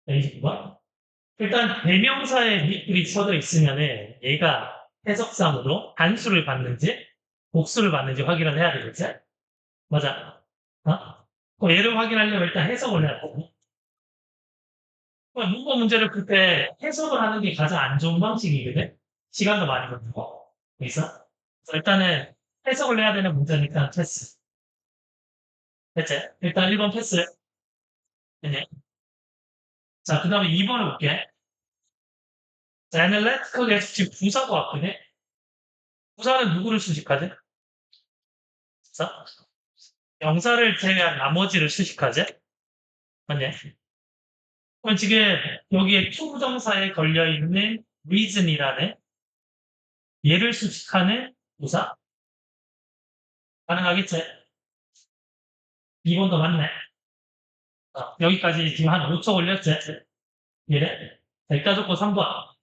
29번. 일단 대명사에 밑줄이 쳐져 있으면은 얘가 해석상으로 단수를 받는지 복수를 받는지 확인을 해야 되겠지? 맞아. 어? 얘를 확인하려면 일단 해석을 해야 돼. 문법 문제를 풀 때 해석을 하는 게 가장 안 좋은 방식이거든? 시간도 많이 걸리고. 그래서 일단은 해석을 해야 되는 문제는 일단 패스. 됐지? 일단 1번 패스. 됐니? 자, 그 다음에 2번을 볼게. 자, 애널리티컬 지금 부사가 왔거든? 부사는 누구를 수식하지? 자, 명사를 제외한 나머지를 수식하지? 맞냐? 그럼 지금 여기에 투부정사에 걸려있는 reason이라는 얘를 수식하는 부사? 가능하겠지? 2번도 맞네. 여기까지 지금 한 5초 걸렸지? 얘를? 자, 이따 좋고 3번.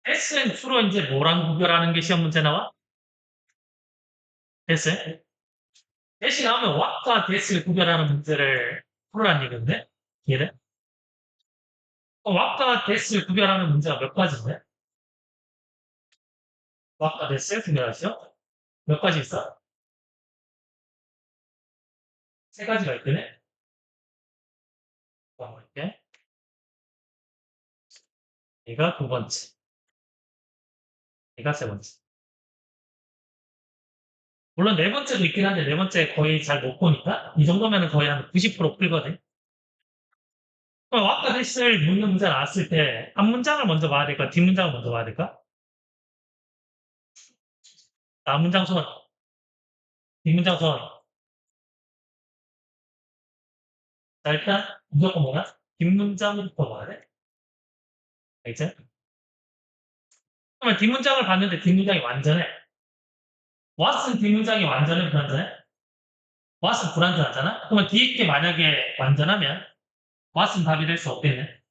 S는 주로 이제 뭐랑 구별하는 게 시험 문제 나와? S? 대신 나오면 what과 that을 구별하는 문제를 풀으라는 얘기인데? 얘를? what과 that을 구별하는 문제가 몇 가지인데? what과 that을 구별하시죠? 몇 가지 있어? 세 가지가 있더네? 이렇게. 얘가 두 번째. 얘가 세 번째. 물론 네 번째도 있긴 한데 네 번째 거의 잘 못 보니까 이 정도면 거의 한 90% 풀거든. 그럼 what과 that을 묻는 문제 나왔을 때 앞 문장을 먼저 봐야 될까? 뒷 문장을 먼저 봐야 될까? 앞 문장 손, 뒷 문장 손. 자, 일단 무조건 뭐야? 뒷 문장부터 봐야 돼. 알겠지? 그러면 뒷 문장을 봤는데 뒷 문장이 완전해. what은 뒷 문장이 완전해, 불완전해? what은 불완전하잖아? 그러면 뒤에 게 만약에 완전하면 what은 답이 될 수 없겠네.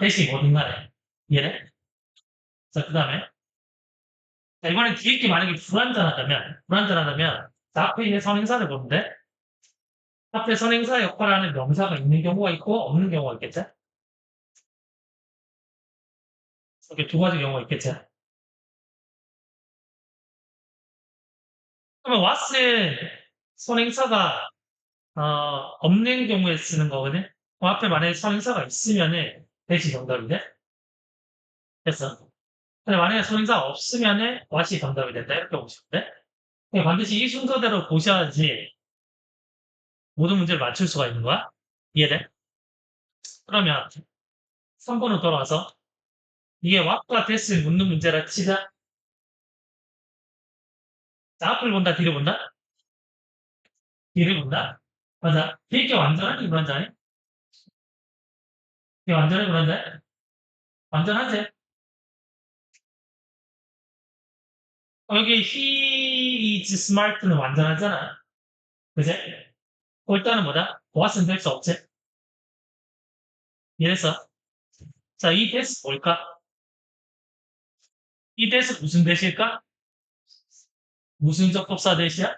대신 뭐든 간에. 이해돼? 자, 그 다음에. 자, 이번엔 뒤에 게 만약에 불완전하다면, 자, 앞에 있는 선행사를 보는데, 앞에 선행사 역할을 하는 명사가 있는 경우가 있고, 없는 경우가 있겠지? 이렇게 두 가지 경우가 있겠지? 그러면 what은 선행사가, 없는 경우에 쓰는 거거든? 앞에 만약에 선행사가 있으면은, 대신 정답이 돼? 됐어. 근데 만약에 선행사가 없으면은, what이 정답이 된다. 이렇게 보시면 돼? 그러니까 반드시 이 순서대로 보셔야지 모든 문제를 맞출 수가 있는 거야? 이해돼? 그러면 3번으로 돌아와서 이게 what과 that을 묻는 문제라 치자. 자, 앞을 본다, 뒤를 본다? 뒤를 본다? 맞아. 이게 완전하니, 불완전하니? 이게 완전해, 불완전해? 완전하지? 여기 he is smart는 완전하잖아. 그지? 일단은 뭐다? what은 될 수 없지? 이래서 자, 이 that은 뭘까? 이 that은 무슨 that일까? 무슨 접속사 that이야?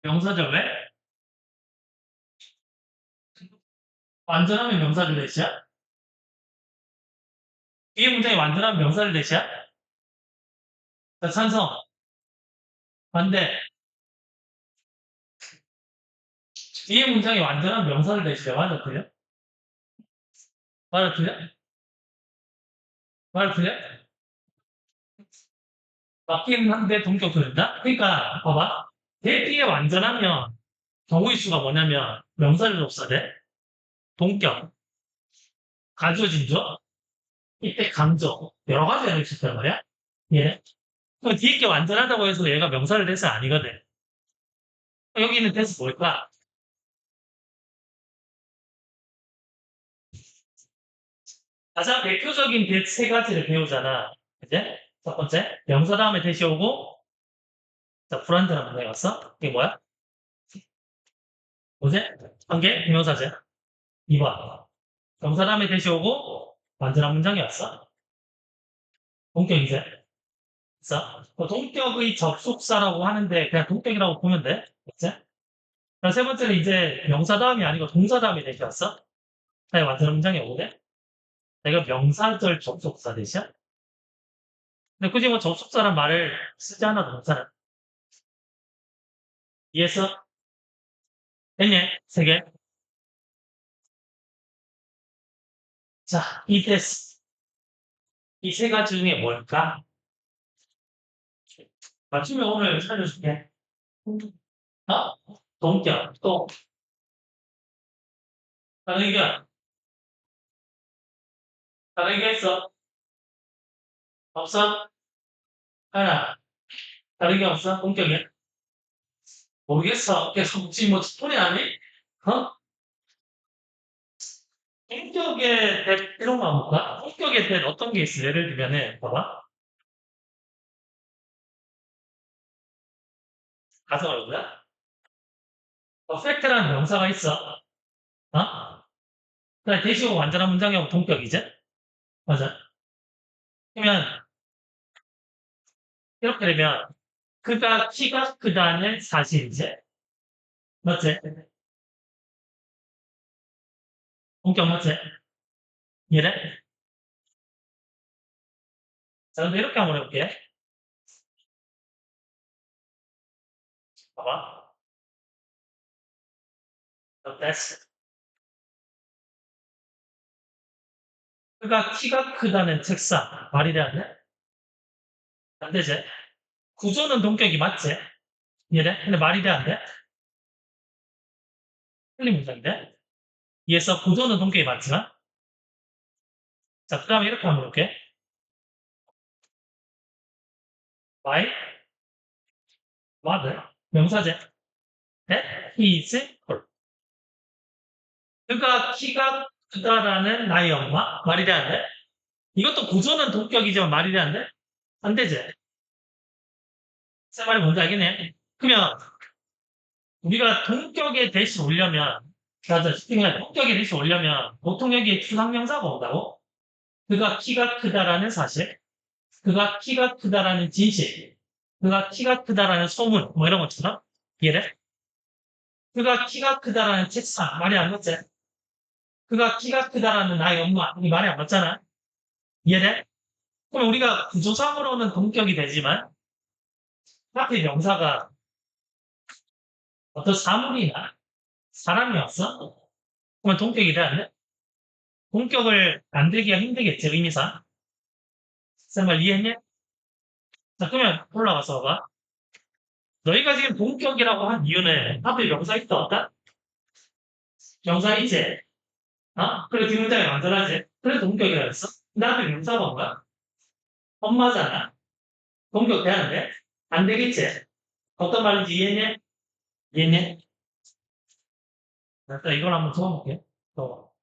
명사절 왜? 완전하면 명사절 that이야? 이 문장이 완전한 명사절 that이야? 자, 찬성. 반대. 뒤에 문장이 완전한 명사를 대시죠. 맞아, 틀려? 맞아, 틀려? 맞아, 틀려? 맞긴 한데 동격 틀린다? 그러니까, 봐봐. 대뒤에 완전하면 경우의 수가 뭐냐면 명사를 접사돼. 동격, 가주어진조, 이때 강조, 여러 가지가 있었단 말이야. 예. 그럼 뒤에 게 완전하다고 해서 얘가 명사를 대서 아니거든. 여기 있는 대서 뭘까? 가장 대표적인 대 세 가지를 배우잖아. 이제 첫 번째, 명사 다음에 대시 오고, 자, 불완전한 문장이 왔어? 이게 뭐야? 뭐지? 한 개? 비명사제. 2번. 명사 다음에 대시 오고 완전한 문장이 왔어. 본격이제. 그래서 동격의 접속사라고 하는데 그냥 동격이라고 보면 돼. 그치? 그럼 세 번째는 이제 명사 다음이 아니고 동사 다음이 대시였어. 나 완전 문장이 오거든? 내가 명사절 접속사 대시야? 근데 굳이 뭐 접속사란 말을 쓰지 않아도 동사는. 이해했어? 됐니? 세 개. 자, 이 테스트. 이 세 가지 중에 뭘까? 맞추면 오늘 살려줄게. 어? 동격, 또, 다른 의견, 다른 의견 있어? 없어? 하나, 다른 의견 없어? 동격이야? 모르겠어. 계속 혹시 뭐 스토리 아니? 어? 성격의 대 이런 거 한번 볼까? 성격의 대 어떤 게 있어? 예를 들면은 봐봐. 가정을 뭐야? 퍼펙트라는 명사가 있어. 어? 그래, 대시고 완전한 문장이 하고 동격이지? 맞아. 그러면 이렇게 되면 그가 키가 크다는 사실이지? 맞지? 동격 맞지? 이래? 자, 근데 이렇게 한번 해볼게. 봐봐. 됐어. 그가 키가 크다는 책상. 말이 돼, 안 돼? 안 되지? 구조는 동격이 맞지? 이래? 근데 말이 돼, 안 돼? 틀린 문장인데? 이에서 구조는 동격이 맞지만? 자, 그 다음에 이렇게 한번 볼게. My mother. 명사제. 네? is tall. 그가 키가 크다라는 나의 엄마? 말이 돼, 안 돼? 이것도 구조는 동격이지만 말이 돼, 안 돼? 안 되지? 제 말이 뭔지 알겠네? 그러면 우리가 동격에 대시 오려면, 맞아, 쉽게 말해 동격에 대시 오려면 보통 여기에 추상명사가 온다고? 그가 키가 크다라는 사실, 그가 키가 크다라는 진실, 그가 키가 크다라는 소문, 뭐 이런 것처럼 이해돼? 그가 키가 크다라는 책상, 말이 안 맞지? 그가 키가 크다라는 나의 엄마, 이 말이 안 맞잖아? 이해돼? 그럼 우리가 구조상으로는 동격이 되지만, 하필 명사가 어떤 사물이나 사람이었어? 그러면 동격이 돼야 돼? 동격을 만들기가 힘들겠지, 의미상. 말 이해했냐? 자, 그러면 올라가서 봐. 너희가 지금 동격이라고 한 이유는 하필 명사 있다, 없다? 명사 있지? 어? 그래, 뒷문장에 만들어야지. 그래, 동격이라 했어? 근데 하필 명사가 뭔가? 엄마잖아. 동격 되는데? 안 되겠지? 어떤 말인지 이해했냐? 이해했냐? 일단 이걸 한번 적어볼게. 또.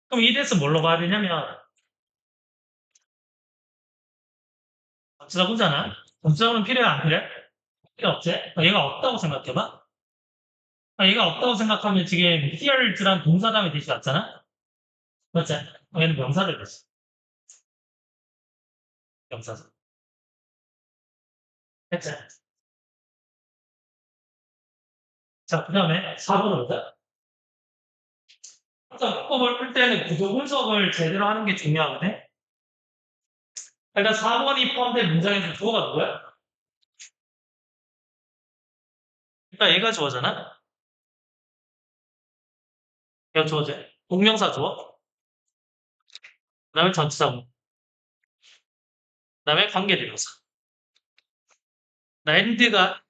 그럼 이 대해서 뭘로 가야 되냐면, 전치사구잖아. 전치사구는 필요해, 안 필요해? 필요 없지? 얘가 없다고 생각해봐. 얘가 없다고 생각하면 지금 here's란 동사 다음에 대시 왔잖아? 맞지? 얘는 명사를 대시. 명사죠. 됐지? 자, 그 다음에 4번으로 보자. 문법을 풀 때는 구조 분석을 제대로 하는 게 중요하거든? 일단 4번이 포함된 문장에서 주어가 누구야? 일단 얘가 주어잖아? 얘가 주어지. 동명사 주어. 그 다음에 전치사구. 그 다음에 관계대명사. 랜드가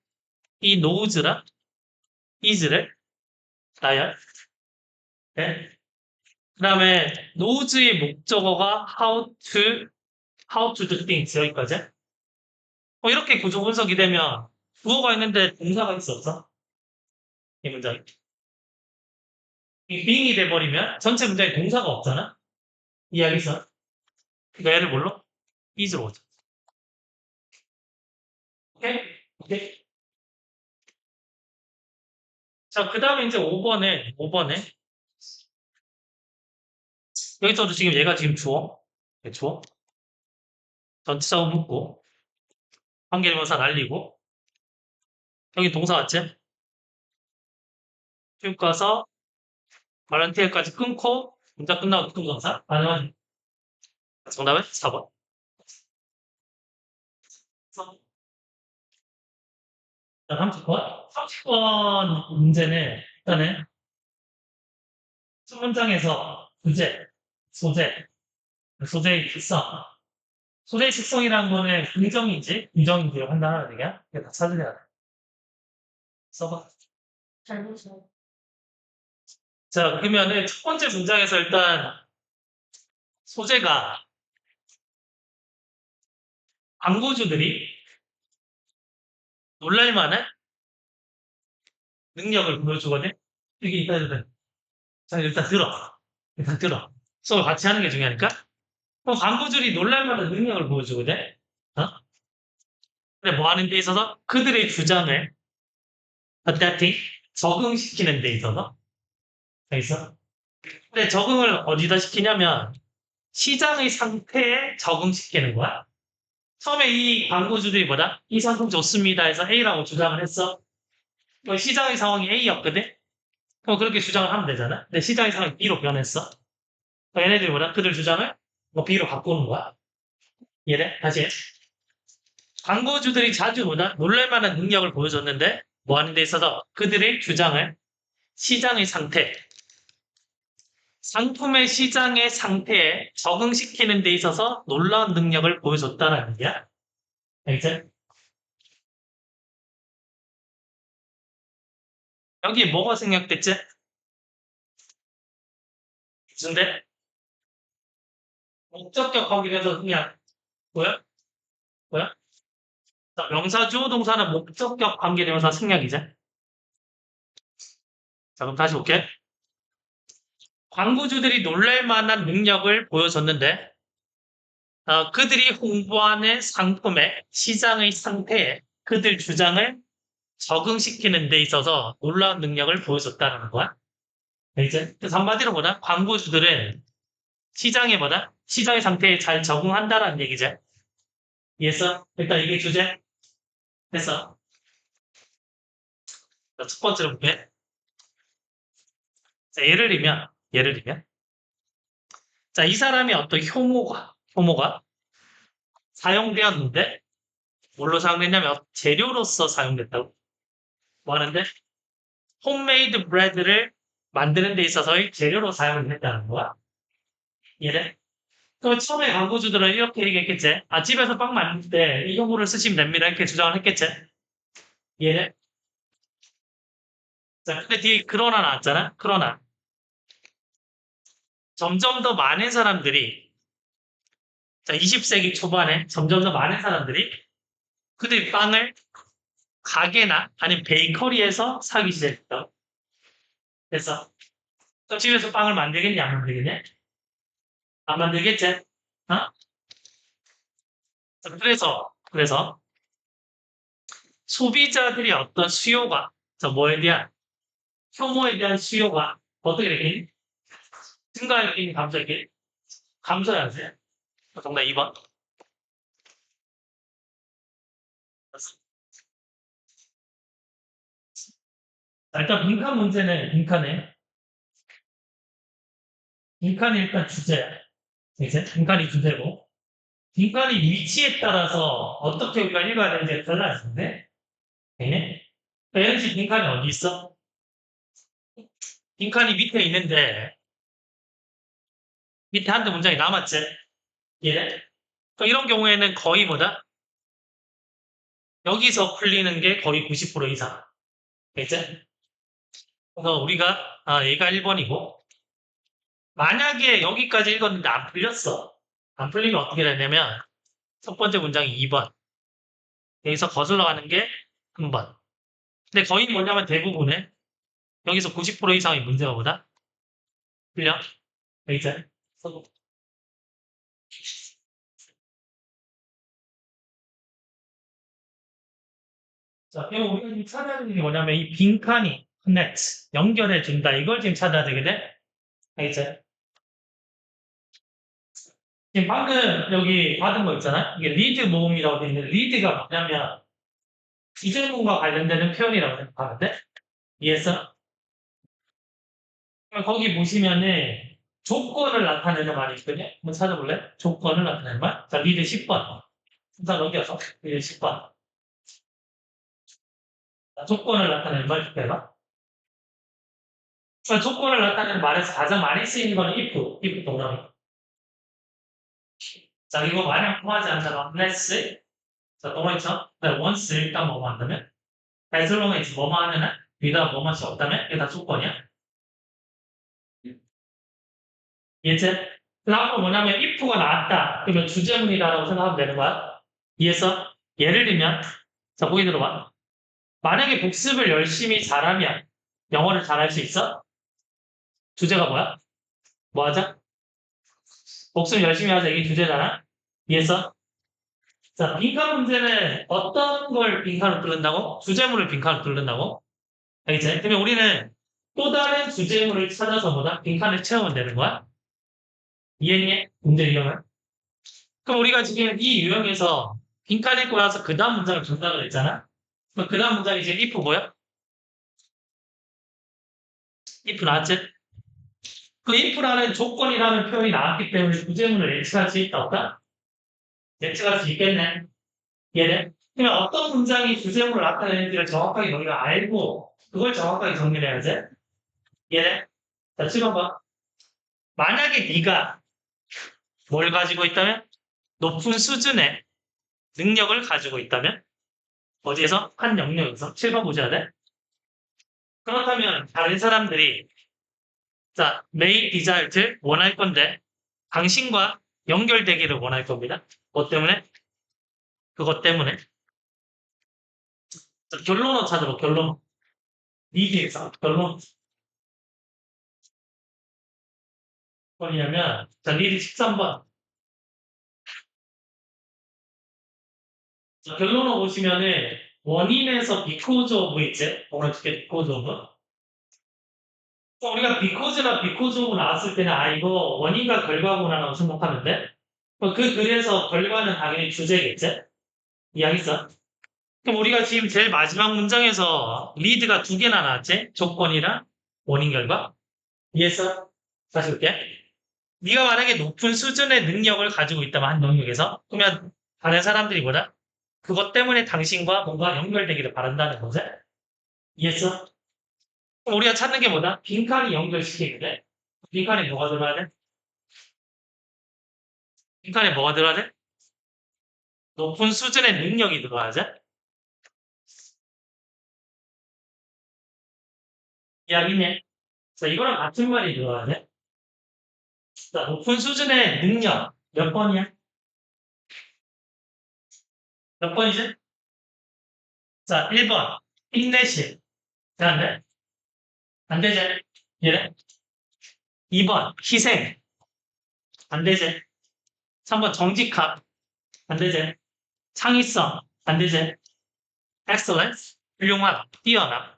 이 knows랑 is를 나열. 네. 그 다음에 knows의 목적어가 how to do things 여기까지. 이렇게 구조 분석이 되면 주어가 있는데 동사가 있어 없어? 이 문장이. 이 being이 돼버리면 전체 문장에 동사가 없잖아? 이해하겠어? 그러니까 얘를 뭘로? is로 오죠. 오케이? 오케이? 자, 그 다음에 이제 5번에 여기서도 지금 얘가 지금 주어. 네, 주어. 전치사고 묻고, 관계대명사 날리고, 여기 동사 왔지? 쭉 가서, 발란티어까지 끊고, 문장 끝나고 동사. 가능하지? 정답은 4번. 30번. 30번 문제는, 일단은, 첫 문장에서 주제, 소재, 소재의 특성. 소재의 특성이라는 거는 긍정인지, 부정인지 판단하는 얘기야. 이게 다 찾으려야 돼. 써봐. 잘못했어. 자, 그러면은 첫 번째 문장에서 일단 소재가 광고주들이 놀랄만한 능력을 보여주거든? 이게 일단, 자, 일단 들어. 일단 들어. 수업을 같이 하는 게 중요하니까. 그럼 광고주들이 놀랄만한 능력을 보여주거든? 어? 근데 뭐 하는 데 있어서 그들의 주장을 adapting, 적응시키는 데 있어서. 알겠어? 근데 적응을 어디다 시키냐면 시장의 상태에 적응시키는 거야. 처음에 이 광고주들이 뭐다? 이 상품 좋습니다 해서 A라고 주장을 했어. 그럼 시장의 상황이 A였거든? 그럼 그렇게 주장을 하면 되잖아? 근데 시장의 상황이 B로 변했어. 그럼 얘네들이 뭐다? 그들 주장을 뭐 B로 바꾸는 거야. 이해돼? 다시 해. 광고주들이 자주 뭐다? 놀랄만한 능력을 보여줬는데 뭐 하는 데 있어서 그들의 주장을 시장의 상태, 상품의 시장의 상태에 적응시키는 데 있어서 놀라운 능력을 보여줬다는 얘기야. 알겠지? 여기 뭐가 생략됐지? 근데 목적격 관계에서 그냥 뭐야? 뭐야? 자, 명사 주어 동사는 목적격 관계대명사 생략이지. 자, 그럼 다시 볼게. 광고주들이 놀랄 만한 능력을 보여줬는데 그들이 홍보하는 상품의 시장의 상태에 그들 주장을 적응시키는 데 있어서 놀라운 능력을 보여줬다는 거야. 이제 그래서 한마디로 뭐다? 광고주들은 시장에 뭐다? 시장의 상태에 잘 적응한다라는 얘기지. 이해했어? 일단 이게 주제 됐어. 자, 첫 번째로 볼게. 자, 예를 들면, 자, 이 사람이 어떤 효모가 사용되었는데, 뭘로 사용됐냐면, 재료로서 사용됐다고. 뭐 하는데? 홈메이드 브레드를 만드는 데 있어서의 재료로 사용됐다는 거야. 이해돼? 그럼 처음에 광고주들은 이렇게 얘기했겠지? 아, 집에서 빵 만들 때 이 효모를 쓰시면 됩니다. 이렇게 주장을 했겠지? 이해돼? 자, 근데 뒤에 그러나 나왔잖아? 그러나. 점점 더 많은 사람들이, 자, 20세기 초반에 점점 더 많은 사람들이 그들이 빵을 가게나 아니면 베이커리에서 사기 시작했다. 그래서 또 집에서 빵을 만들겠냐 안 만들겠냐? 안 만들겠지? 어? 그래서 소비자들이 어떤 수요가 뭐에 대한 효모에 대한 수요가 어떻게 되겠니? 증가했겠니? 감소했겠니? 감소해야지. 정답 2번. 일단 빈칸 문제는 빈칸이 일단 주제야. 이제 빈칸이 주제고 빈칸이 위치에 따라서 어떻게 우리가 읽어야 되는지 달라지는데 네? 얘는 지금 빈칸이 어디 있어? 빈칸이 밑에 있는데 밑에 한 대 문장이 남았지? 예? 이런 경우에는 거의 뭐다? 여기서 풀리는 게 거의 90% 이상. 됐지? 그래서 우리가 얘가 1번이고 만약에 여기까지 읽었는데 안 풀렸어. 안 풀리면 어떻게 되냐면 첫 번째 문장이 2번. 여기서 거슬러 가는 게 3번. 근데 거의 뭐냐면 대부분은 여기서 90% 이상의 문제가 뭐다? 풀려? 여기죠? 자, 그럼 우리가 지금 찾아야 되는 게 뭐냐면 이 빈칸이 connect, 연결해 준다. 이걸 지금 찾아야 되거든? 알겠죠? 지금 방금 여기 받은 거 있잖아? 이게 리드 모음이라고 되어 있는데, 리드가 뭐냐면, 주제문과 관련되는 표현이라고 생각하는데, 이해했어? 그럼 거기 보시면은, 조건을 나타내는 말이 있거든요? 한번 찾아볼래? 조건을 나타내는 말? 자, 리드 10번. 순서 넘겨서, 리드 10번. 자, 조건을 나타내는 말 줄게요. 자, 조건을 나타내는 말에서 가장 많이 쓰이는 거는 if 동사입니다. 자, 이거 만약 통하지 않잖아. unless. 자, 동어 있죠? once 일단 뭐뭐 한다면? as long as 뭐뭐 하면 은 without 뭐뭐이 없다면? 이게 다 조건이야. 이해했지? 그 다음은 뭐냐면 if가 나왔다. 그러면 주제문이다라고 생각하면 되는 거야. 이해했어? 예를 들면, 자, 보기 들어봐. 만약에 복습을 열심히 잘하면 영어를 잘할 수 있어? 주제가 뭐야? 뭐 하자? 복습 열심히 하자. 이게 주제잖아. 이해했어? 자, 빈칸 문제는 어떤 걸 빈칸으로 뚫는다고? 주제문을 빈칸으로 뚫는다고? 알겠지? 그러면 우리는 또 다른 주제문을 찾아서 보다 빈칸을 채우면 되는 거야? 이해했니? 문제 유형을? 그럼 우리가 지금 이 유형에서 빈칸 읽고 나서 그 다음 문장을 준다고 그랬잖아? 그럼 그 다음 문장이 지금 if 뭐야? if 나왔지? 그 if라는 조건이라는 표현이 나왔기 때문에 주제문을 예측할 수 있다, 없다? 예측할 수 있겠네. 이해돼? 그러면 어떤 문장이 주제문을 나타내는지를 정확하게 우리가 알고 그걸 정확하게 정리를 해야지. 이해돼? 자, 7번 봐. 만약에 네가 뭘 가지고 있다면? 높은 수준의 능력을 가지고 있다면? 어디에서? 한 영역에서. 7번 보셔야 돼. 그렇다면 다른 사람들이 자, may desire를 원할 건데 당신과 연결되기를 원할 겁니다. 뭐 때문에? 그것 때문에. 자, 결론을 찾아봐, 결론. 니드에서 결론. 뭐냐면 자, 니드 13번. 자, 결론을 보시면은 원인에서 because of 있지? 오늘 어떻게 because of? 우리가 비코즈나 비코즈오브 나왔을 때는 아 이거 원인과 결과구나라고 생각하는데 그 글에서 결과는 당연히 주제겠지? 이해하겠어? 그럼 우리가 지금 제일 마지막 문장에서 리드가 두 개나 나왔지? 조건이랑 원인 결과? 이해했어? 다시 볼게. 네가 만약에 높은 수준의 능력을 가지고 있다면 한 영역에서 그러면 다른 사람들이 뭐다? 그것 때문에 당신과 뭔가 연결되기를 바란다는 거지? 이해했어? 그럼 우리가 찾는 게 뭐다? 빈칸이 연결시키는데 빈칸에 뭐가 들어가야 돼? 빈칸에 뭐가 들어가야 돼? 높은 수준의 능력이 들어가야지? 이야기네. 자, 이거랑 같은 말이 들어가야 돼? 자, 높은 수준의 능력. 몇 번이야? 몇 번이지? 자, 1번. 인내심. 자, 안 돼? 안 되지? 얘네? 2번. 희생. 안 되지? 3번. 정직함. 안 되지? 창의성. 안 되지? excellence. 훌륭함. 뛰어남.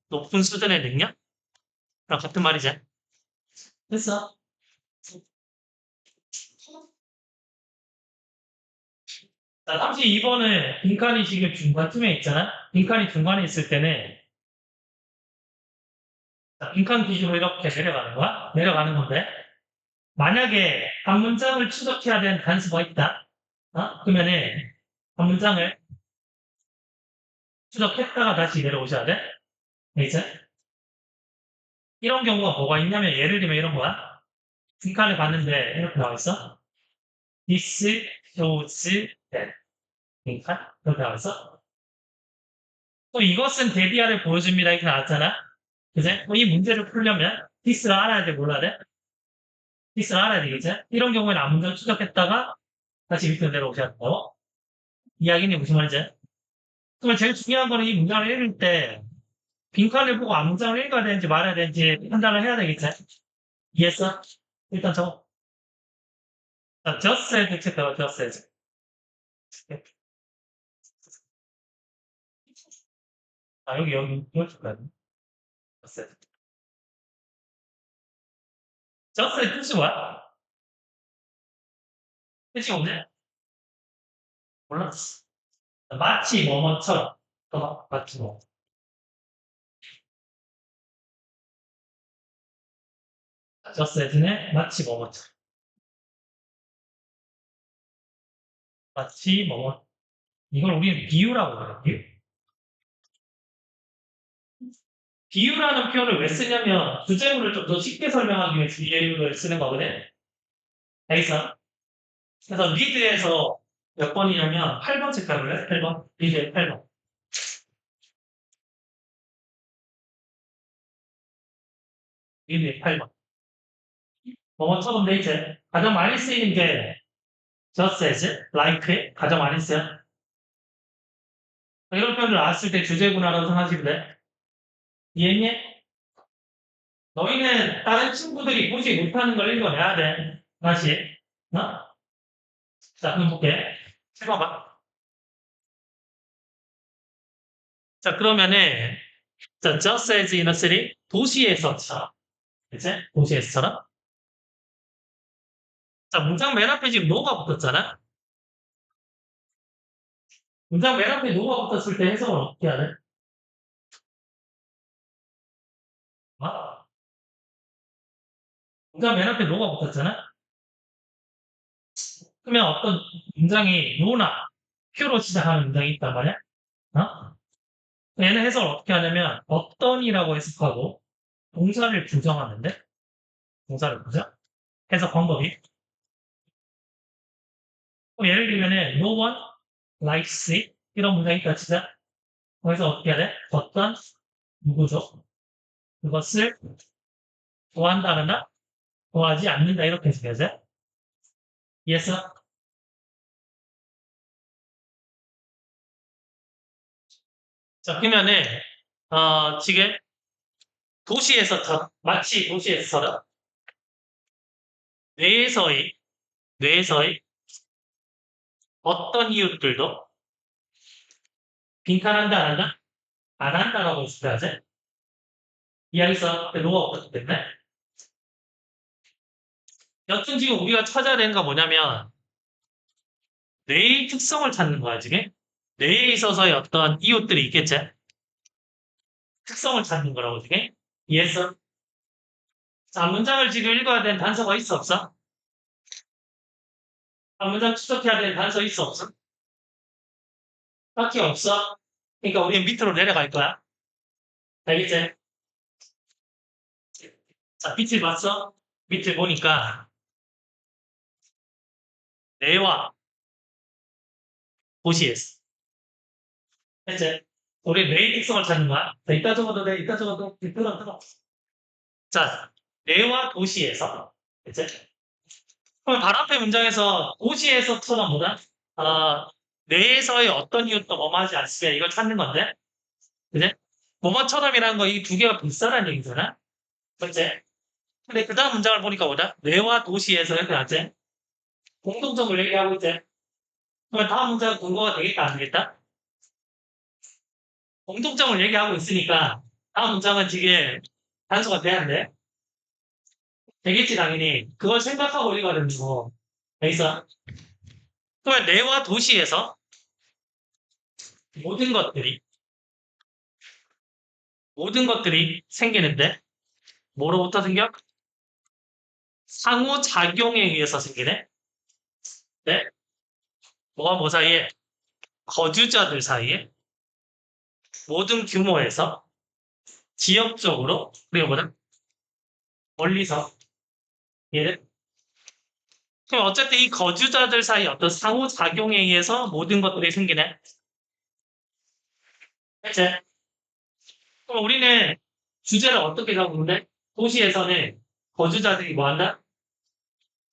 높은 수준의 능력? 그럼 같은 말이지? 됐어. 자, 32번은 빈칸이 지금 중간쯤에 있잖아? 빈칸이 중간에 있을 때는 자, 빈칸 기준으로 이렇게 내려가는 거야? 내려가는 건데 만약에 한 문장을 추적해야 되는 단수가 있다. 그러면은 한 문장을 추적했다가 다시 내려오셔야 돼. 이제 이런 경우가 뭐가 있냐면 예를 들면 이런 거야. 빈칸을 봤는데 이렇게 나와 있어. This shows that. 빈칸? 이렇게 나와 있어. 또 이것은 데비아를 보여줍니다. 이렇게 나왔잖아. 그제? 이 문제를 풀려면 this를 알아야 돼, 몰라야 돼? this를 알아야 되겠지? 이런 경우에는 앞문장 추적했다가 다시 밑으로 내려오셔야 된다고. 이야기는 무슨 말이지? 그러면 제일 중요한 거는 이 문장을 읽을 때 빈칸을 보고 앞문장을 읽어야 되는지 말아야 되는지 판단을 해야 되겠지? 이해했어? 일단 저 just said 체크해봐, just said. 여기 이걸 줄까요? just said. just said 뜻이 뭐야? 그치, 없네? 몰랐어. 마치 뭐뭐처럼. 마치 뭐. just as네 마치 뭐뭐처럼. 마치 뭐뭐. 이걸 우리는 비유라고 해요. 비유. 비유라는 표현을 왜 쓰냐면 주제문을 좀 더 쉽게 설명하기 위해 비유를 쓰는 거거든. 알겠어? 그래서 리드에서 몇 번이냐면 8번 체크해볼래? 8번. 리드에 8번. 리드에 8번. 뭐뭐처럼 돼 있지? 가장 많이 쓰이는 게 just as, like 가장 많이 써요. 이런 표현을 나왔을 때 주제구나라고 생각하시면 돼. 이해했니? 너희는 다른 친구들이 보지 못하는 걸 읽어내야 돼. 다시. 어? 자, 그럼 볼게. 해봐봐. 자, 그러면은, 자, just as in a city, 도시에서처럼. 그치? 도시에서처럼. 자, 문장 맨 앞에 지금 no가 붙었잖아? 문장 맨 앞에 no가 붙었을 때 해석을 어떻게 해야 돼? 어? 문장 맨 앞에 no가 붙었잖아? 그러면 어떤 문장이 no나 표로 시작하는 문장이 있단 말이야? 어? 얘는 해석을 어떻게 하냐면, 어떤이라고 해석하고, 동사를 부정하는데? 동사를 부정? 해석 방법이. 예를 들면은, no one likes it. 이런 문장이 있다 치자. 거기서 어떻게 해야 돼? 어떤 누구죠? 그것을 좋아한다거나 좋아하지 않는다 이렇게 해석해야 돼. 이해했어? 자, 그러면은 지금 도시에서 마치 도시에서처럼 뇌에서의 뇌에서의 어떤 이웃들도 빈칸한다 안 한다? 안 한다라고 해석해야지. 이해하겠어? 노가 없기 때문에. 여튼 지금 우리가 찾아야 되는 건 뭐냐면 뇌의 특성을 찾는 거야 지금. 뇌에 있어서의 어떤 이웃들이 있겠지? 특성을 찾는 거라고 지금. 이해했어? 자, 문장을 지금 읽어야 되는 단서가 있어 없어? 자, 문장 추적해야 되는 단서 있어 없어? 딱히 없어? 그러니까 우리는 밑으로 내려갈 거야. 알겠지? 자, 밑을 봤어? 밑을 보니까 뇌와 도시에서. 알겠지? 우리 뇌의 특성을 찾는 거야. 자, 이따 적어도 돼. 이따 적어도 돼. 들어. 자, 뇌와 도시에서. 알겠지? 그럼 바로 앞에 문장에서 도시에서처럼 뭐다? 뇌에서의 어떤 이유도 뭐뭐하지 않으면 이걸 찾는 건데. 그지? 뭐뭐처럼이라는 거 이 두 개가 비슷하다는 얘기잖아. 그치? 근데 그 다음 문장을 보니까 뭐다? 뇌와 도시에서 이렇게 나지? 공통점을 얘기하고 있지? 그러면 다음 문장 근거가 되겠다, 안 되겠다? 공통점을 얘기하고 있으니까 다음 문장은 지금 단서가 돼야 돼. 되겠지, 당연히. 그걸 생각하고 읽어야 되는 거. 알겠어? 그러면 뇌와 도시에서 모든 것들이, 모든 것들이 생기는데, 뭐로부터 생겨? 상호작용에 의해서 생기네? 네? 뭐가 뭐 사이에? 거주자들 사이에 모든 규모에서 지역적으로, 그리고 뭐다? 멀리서. 얘를. 그럼 어쨌든 이 거주자들 사이 어떤 상호작용에 의해서 모든 것들이 생기네? 그치? 그럼 우리는 주제를 어떻게 잡는데? 도시에서는 거주자들이 뭐 한다?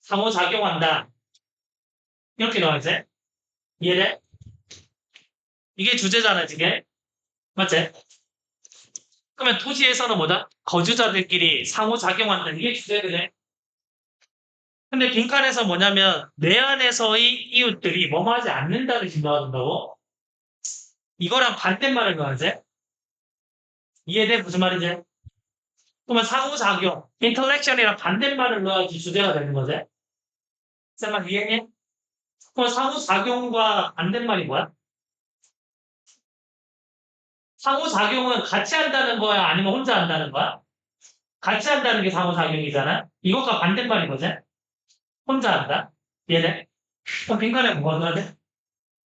상호작용한다. 이렇게 나와야지. 이해돼? 이게 주제잖아, 지금. 맞지? 그러면 도시에서는 뭐다? 거주자들끼리 상호작용한다. 이게 주제거든. 근데 빈칸에서 뭐냐면 내 안에서의 이웃들이 뭐뭐 하지 않는다를 진단한다고? 이거랑 반대말을 넣어야지. 이해돼? 무슨 말이지? 그러면 상호작용, 인터랙션이랑 반대말을 넣어야지 주제가 되는 거지. 쌤만 이해해? 그럼 상호작용과 반대말이 뭐야? 상호작용은 같이 한다는 거야? 아니면 혼자 한다는 거야? 같이 한다는 게 상호작용이잖아? 이것과 반대말이 뭐지? 혼자 한다? 얘네? 그럼 빈칸에 뭐가 넣어야 돼?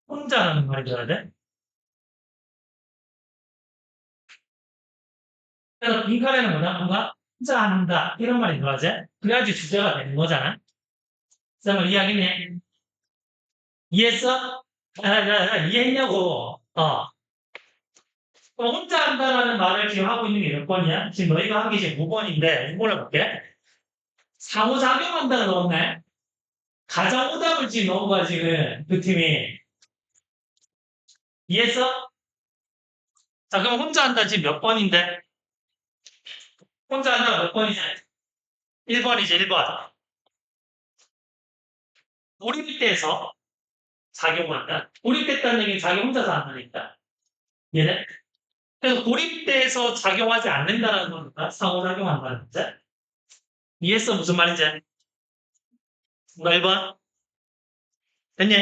혼자라는 말이 들어야 돼? 그래서 빈칸에는 뭐냐? 뭔가 혼자 한다. 이런 말이 들어야지? 그래야지 주제가 되는 거잖아? 그래서 이해하겠니? 이해했어? 이해했냐고. 그럼 혼자 한다라는 말을 지금 하고 있는 게 몇 번이야? 지금 너희가 하기 지금 5번인데, 5번을 볼게. 상호작용한다가 넣었네? 가정오답을 지금 넣은 거야, 지금. 그 팀이. 이해했어? 자, 그럼 혼자 한다 지금 몇 번인데? 혼자 한다가 몇 번이지? 1번이지, 1번. 고립돼서 작용한다. 고립됐다는 얘기는 자기 혼자서 한다니까. 얘네? 그래서 고립돼서 작용하지 않는다는 겁니다. 상호작용한다는 거지. 이해했어? 무슨 말인지? 너 1번? 됐니?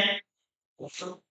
없어.